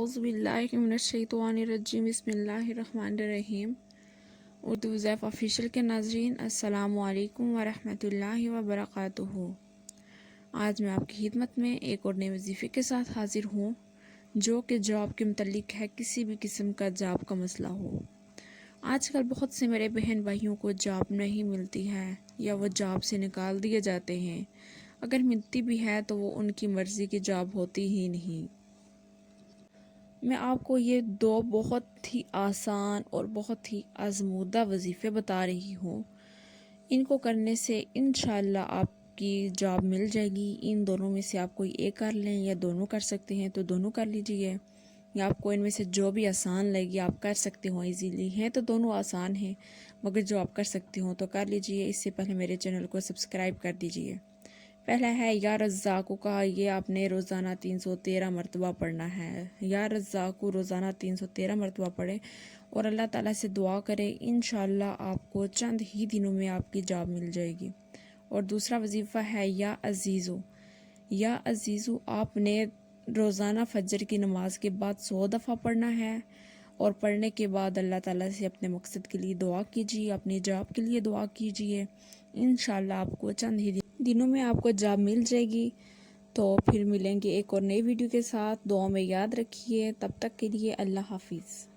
اعوذ باللہ من الشیطان الرجیم بسم اللہ الرحمن الرحیم۔ اردو ضیف آفیشیل کے ناظرین السلام علیکم ورحمۃ اللہ وبرکاتہ۔ آج میں آپ کی خدمت میں ایک اور نئے وظیفے کے ساتھ حاضر ہوں جو کہ جاب کے متعلق ہے، کسی بھی قسم کا جاب کا مسئلہ ہو۔ آج کل بہت سے میرے بہن بھائیوں کو جاب نہیں ملتی ہے یا وہ جاب سے نکال دیے جاتے ہیں، اگر ملتی بھی ہے تو وہ ان کی مرضی کی جاب ہوتی ہی نہیں۔ میں آپ کو یہ دو بہت ہی آسان اور بہت ہی آزمودہ وظیفے بتا رہی ہوں، ان کو کرنے سے انشاءاللہ آپ کی جاب مل جائے گی۔ ان دونوں میں سے آپ کوئی ایک کر لیں یا دونوں کر سکتے ہیں تو دونوں کر لیجئے، یا آپ کو ان میں سے جو بھی آسان لگے آپ کر سکتے ہوں، ایزیلی ہیں تو دونوں آسان ہیں، مگر جو آپ کر سکتے ہوں تو کر لیجئے۔ اس سے پہلے میرے چینل کو سبسکرائب کر دیجئے۔ پہلا ہے یا رزاقو کا، یہ آپ نے روزانہ 313 مرتبہ پڑھنا ہے۔ یا رزاقو روزانہ 313 مرتبہ پڑھیں اور اللہ تعالیٰ سے دعا کریں، انشاءاللہ آپ کو چند ہی دنوں میں آپ کی جاب مل جائے گی۔ اور دوسرا وظیفہ ہے یا عزیزو۔ یا عزیزو آپ نے روزانہ فجر کی نماز کے بعد 100 دفعہ پڑھنا ہے، اور پڑھنے کے بعد اللہ تعالیٰ سے اپنے مقصد کے لیے دعا کیجیے، اپنی جاب کے لیے دعا کیجیے، انشاءاللہ آپ کو چند ہی دنوں میں آپ کو جاب مل جائے گی۔ تو پھر ملیں گے ایک اور نئی ویڈیو کے ساتھ، دعا میں یاد رکھیے، تب تک کے لیے اللہ حافظ۔